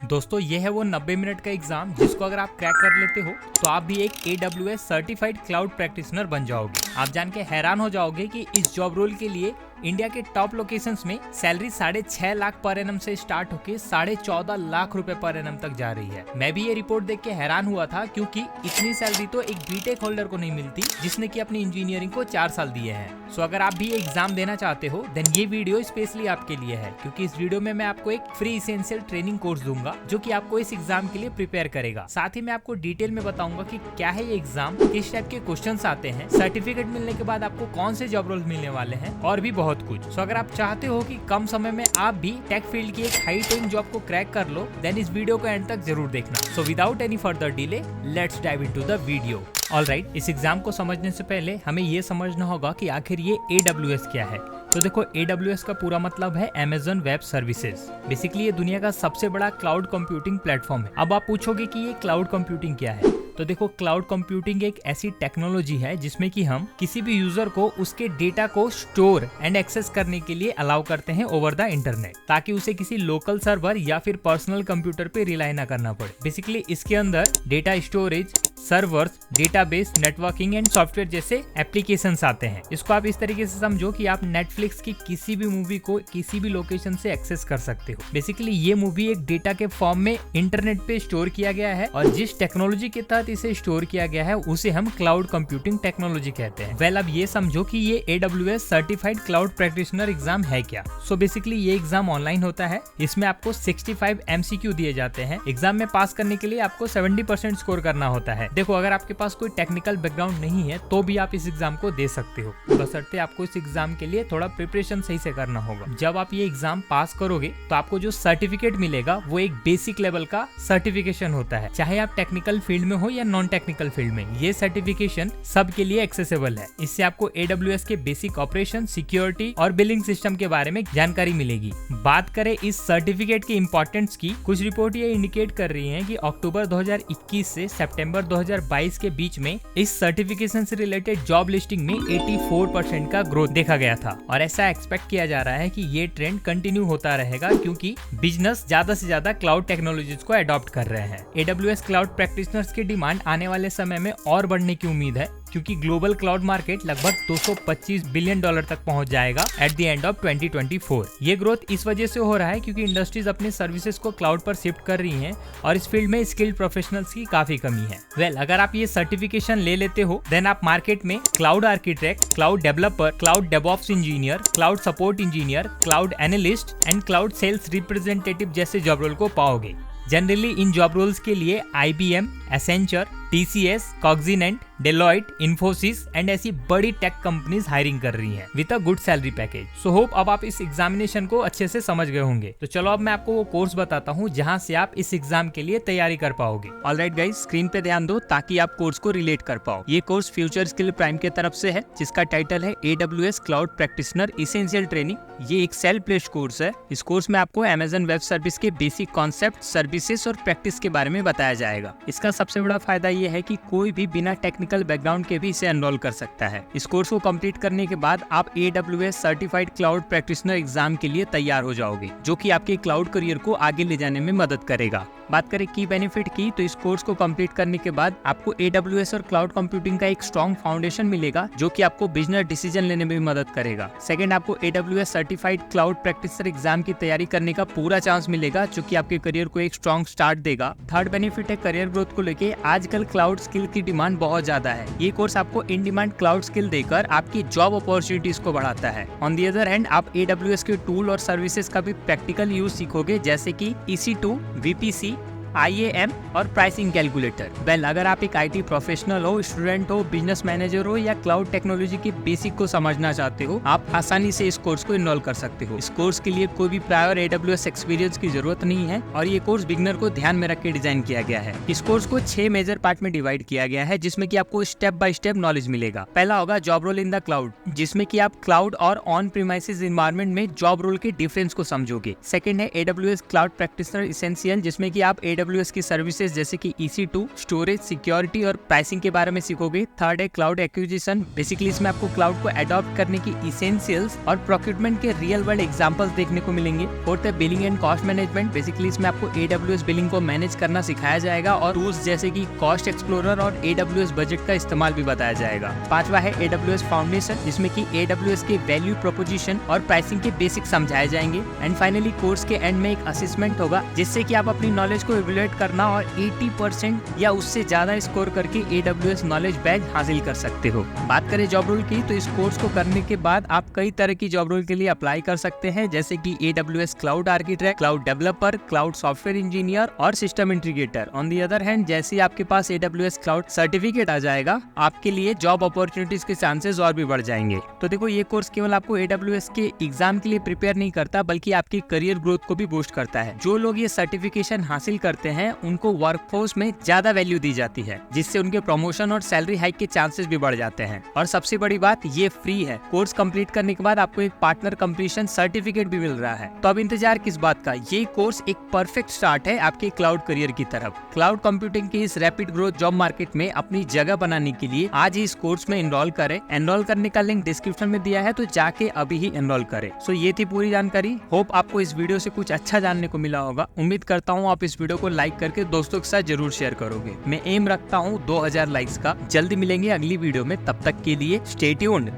दोस्तों ये है वो 90 मिनट का एग्जाम जिसको अगर आप क्रैक कर लेते हो तो आप भी एक AWS सर्टिफाइड क्लाउड प्रैक्टिशनर बन जाओगे। आप जान के हैरान हो जाओगे कि इस जॉब रोल के लिए इंडिया के टॉप लोकेशंस में सैलरी 6.5 लाख पर एनम से स्टार्ट होके 14.5 लाख रुपए पर एनम तक जा रही है। मैं भी ये रिपोर्ट देख के हैरान हुआ था क्योंकि इतनी सैलरी तो एक बीटेक होल्डर को नहीं मिलती जिसने की अपनी इंजीनियरिंग को 4 साल दिए हैं। सो अगर आप भी एग्जाम देना चाहते हो देन ये वीडियो स्पेशली आपके लिए है, क्योंकि इस वीडियो में मैं आपको एक फ्री एसेंशियल ट्रेनिंग कोर्स दूंगा जो कि आपको इस एग्जाम के लिए प्रिपेयर करेगा। साथ ही मैं आपको डिटेल में बताऊंगा कि क्या है ये एग्जाम, किस टाइप के क्वेश्चंस आते हैं, सर्टिफिकेट मिलने के बाद आपको कौन से जॉब रोल मिलने वाले हैं और भी बहुत कुछ। सो अगर आप चाहते हो कि कम समय में आप भी टेक फील्ड की एक हाई पेइंग जॉब को क्रैक कर लो देन इस वीडियो को एंड तक जरूर देखना। So without any further delay let's dive into the video. Alright, इस एग्जाम को समझने से पहले हमें ये समझना होगा कि आखिर ये AWS क्या है। तो देखो, AWS का पूरा मतलब है Amazon वेब सर्विसेज। बेसिकली ये दुनिया का सबसे बड़ा क्लाउड कंप्यूटिंग प्लेटफॉर्म है। अब आप पूछोगे कि ये क्लाउड कंप्यूटिंग क्या है, तो देखो क्लाउड कंप्यूटिंग एक ऐसी टेक्नोलॉजी है जिसमें कि हम किसी भी यूजर को उसके डेटा को स्टोर एंड एक्सेस करने के लिए अलाउ करते हैं ओवर द इंटरनेट, ताकि उसे किसी लोकल सर्वर या फिर पर्सनल कंप्यूटर पे रिलाई ना करना पड़े। बेसिकली इसके अंदर data storage, servers, database, networking and software जैसे एप्लीकेशंस आते हैं। इसको आप इस तरीके से समझो कि आप नेटफ्लिक्स की किसी भी मूवी को किसी भी लोकेशन से एक्सेस कर सकते हो। बेसिकली ये मूवी एक डेटा के फॉर्म में इंटरनेट पे स्टोर किया गया है और जिस टेक्नोलॉजी के तहत इसे स्टोर किया गया है उसे हम क्लाउड कंप्यूटिंग टेक्नोलॉजी कहते हैं। वेल, अब ये समझो कि ये AWS certified cloud practitioner exam है क्या। सो बेसिकली ये एग्जाम ऑनलाइन होता है। इसमें आपको 65 MCQ दिए जाते हैं। एग्जाम में पास करने के लिए आपको 70% स्कोर करना होता है। देखो, अगर आपके पास कोई टेक्निकल बैकग्राउंड नहीं है तो भी आप इस एग्जाम को दे सकते हो, बशर्ते आपको इस एग्जाम के लिए थोड़ा प्रिपरेशन सही से करना होगा। जब आप ये एग्जाम पास करोगे तो आपको जो सर्टिफिकेट मिलेगा वो एक बेसिक लेवल का सर्टिफिकेशन होता है। चाहे आप टेक्निकल फील्ड में हो या नॉन टेक्निकल फील्ड में, ये सर्टिफिकेशन सबके लिए एक्सेसिबल है। इससे आपको AWS के बेसिक ऑपरेशन, सिक्योरिटी और बिलिंग सिस्टम के बारे में जानकारी मिलेगी। बात करें इस सर्टिफिकेट के इंपॉर्टेंस की, कुछ रिपोर्ट ये इंडिकेट कर रही है कि अक्टूबर 2021 से सितंबर 2022 के बीच में इस सर्टिफिकेशन से रिलेटेड जॉब लिस्टिंग में 84% का ग्रोथ देखा गया था और ऐसा एक्सपेक्ट किया जा रहा है कि ये ट्रेंड कंटिन्यू होता रहेगा क्योंकि बिजनेस ज्यादा से ज्यादा क्लाउड टेक्नोलॉजीज को अडॉप्ट कर रहे हैं। AWS क्लाउड प्रैक्टिशनर्स की डिमांड आने वाले समय में और बढ़ने की उम्मीद है क्योंकि ग्लोबल क्लाउड मार्केट लगभग $225 बिलियन तक पहुंच जाएगा एट द एंड ऑफ 2024। ये ग्रोथ इस वजह से हो रहा है क्योंकि इंडस्ट्रीज अपने सर्विसेज को क्लाउड पर शिफ्ट कर रही हैं और इस फील्ड में स्किल्ड प्रोफेशनल्स की काफी कमी है। वेल, अगर आप ये सर्टिफिकेशन ले लेते हो देन आप मार्केट में cloud architect, cloud developer, cloud DevOps engineer, cloud support engineer, cloud analyst and cloud sales representative जैसे जॉब रोल को पाओगे। जनरली इन जॉब रोल्स के लिए IBM, Accenture, TCS, Cognizant, Deloitte, Infosys and ऐसी बड़ी टेक कंपनीज हायरिंग कर रही हैं with a good salary package. So hope अब आप इस एग्जामिनेशन को अच्छे से समझ गए होंगे। तो चलो अब मैं आपको वो कोर्स बताता हूँ जहाँ से आप इस एग्जाम के लिए तैयारी कर पाओगे। ऑलराइट गाइस, स्क्रीन पे ध्यान दो ताकि आप कोर्स को रिलेट कर पाओ। ये कोर्स फ्यूचर स्किल प्राइम के तरफ से है जिसका टाइटल है AWS cloud practitioner essential training. ये एक सेल्फ प्लेस्ड कोर्स है। इस कोर्स में आपको Amazon वेब सर्विस के बेसिक कॉन्सेप्ट, सर्विसेज और प्रैक्टिस के बारे में बताया जाएगा। इसका सबसे बड़ा फायदा ये है कि कोई भी बिना टेक्निकल बैकग्राउंड के भी इसे एनरोल कर सकता है। इस कोर्स को कंप्लीट करने के बाद आप AWS certified cloud practitioner exam के लिए तैयार हो जाओगे, जो कि आपके क्लाउड करियर को आगे ले जाने में मदद करेगा। बात करें की बेनिफिट की, तो इस कोर्स को कंप्लीट करने के बाद आपको AWS और क्लाउड कंप्यूटिंग का एक स्ट्रॉन्ग फाउंडेशन मिलेगा जो कि आपको बिजनेस डिसीजन लेने में भी मदद करेगा। सेकंड, आपको AWS certified cloud practitioner exam की तैयारी करने का पूरा चांस मिलेगा जो कि आपके करियर को एक स्ट्रॉन्ग स्टार्ट देगा। थर्ड बेनिफिट है करियर ग्रोथ को लेके। आजकल क्लाउड स्किल की डिमांड बहुत ज्यादा है। ये कोर्स आपको इन डिमांड क्लाउड स्किल देकर आपकी जॉब अपॉर्चुनिटीज को बढ़ाता है। ऑन दी अदर हैंड, आप AWS के टूल और सर्विसेज का भी प्रैक्टिकल यूज सीखोगे जैसे कि EC2, VPC, IAM और प्राइसिंग कैलकुलेटर। वेल, अगर आप एक IT प्रोफेशनल हो, स्टूडेंट हो, बिजनेस मैनेजर हो या क्लाउड टेक्नोलॉजी के बेसिक को समझना चाहते हो, आप आसानी से इस कोर्स को इनरोल कर सकते हो। इस कोर्स के लिए कोई भी प्रायर AWS एक्सपीरियंस की जरूरत नहीं है और ये कोर्स बिगनर को ध्यान में रख के डिजाइन किया गया है। इस कोर्स को 6 मेजर पार्ट में डिवाइड किया गया है जिसमें कि आपको स्टेप बाय स्टेप नॉलेज मिलेगा। पहला होगा job role in the cloud, जिसमें कि आप क्लाउड और ऑन प्रीमाइसेस एनवायरनमेंट में जॉब रोल के डिफरेंस को समझोगे। सेकंड है AWS क्लाउड प्रैक्टिशनर एसेंशियल, जिसमें कि आप AWS AWS की सर्विसेज जैसे कि EC2, स्टोरेज, सिक्योरिटी और प्राइसिंग के बारे में सीखोगे। थर्ड है क्लाउड एक्विजिशन, बेसिकली इसमें आपको क्लाउड को अडॉप्ट करने की इसेंशियल्स और प्रोक्यूरमेंट के रियल वर्ल्ड एग्जांपल्स देखने को मिलेंगे। फोर्थ है billing and cost management, basically इसमें आपको AWS बिलिंग को मैनेज करना सिखाया जाएगा और टूल्स जैसे कि कॉस्ट एक्सप्लोरर और AWS बजट का इस्तेमाल भी बताया जाएगा। पांचवा है AWS फाउंडेशन, जिसमें कि AWS के वैल्यू प्रोपोजिशन और प्राइसिंग के बेसिक समझाए जाएंगे। एंड फाइनली कोर्स के एंड में एक असेसमेंट होगा जिससे कि आप अपनी नॉलेज को इवैल्यूएट करना और 80% या उससे ज्यादा स्कोर करके AWS नॉलेज बैच हासिल कर सकते हो। बात करें जॉब रोल की, तो इस कोर्स को करने के बाद आप कई तरह की जॉब रोल के लिए अप्लाई कर सकते हैं, जैसे कि AWS cloud architect, cloud developer, cloud software engineer और system integrator. On the other hand, जैसे ही आपके पास AWS क्लाउड सर्टिफिकेट आ जाएगा, आपके लिए जॉब अपॉर्चुनिटीज के चांसेस और भी बढ़ जाएंगे। तो देखो, ये कोर्स केवल आपको AWS के एग्जाम के लिए प्रिपेयर नहीं करता, बल्कि आपकी करियर ग्रोथ को भी बूस्ट करता है। जो लोग ये सर्टिफिकेशन हासिल करते हैं उनको वर्कफोर्स में ज्यादा वैल्यू दी जाती है, जिससे उनके प्रमोशन और सैलरी हाइक के चांसेस भी बढ़ जाते हैं। और सबसे बड़ी बात, ये फ्री है। कोर्स कंप्लीट करने के बाद आपको एक पार्टनर कंप्लीशन सर्टिफिकेट भी मिल रहा है। तो अब इंतजार किस बात का, ये कोर्स एक परफेक्ट स्टार्ट है आपके क्लाउड करियर की तरफ। क्लाउड कंप्यूटिंग की इस रैपिड ग्रोथ जॉब मार्केट में अपनी जगह बनाने के लिए आज ही इस कोर्स में एनरोल करें। एनरोल करने का लिंक डिस्क्रिप्शन में दिया है, तो जाके अभी ही एनरोल करें। सो ये थी पूरी जानकारी। होप आपको इस वीडियो से कुछ अच्छा जानने को मिला होगा। उम्मीद करता हूँ आप इस वीडियो को लाइक करके दोस्तों के साथ जरूर शेयर करोगे। मैं एम रखता हूँ 2000 लाइक्स का। जल्दी मिलेंगे अगली वीडियो में, तब तक के लिए स्टे ट्यून्ड।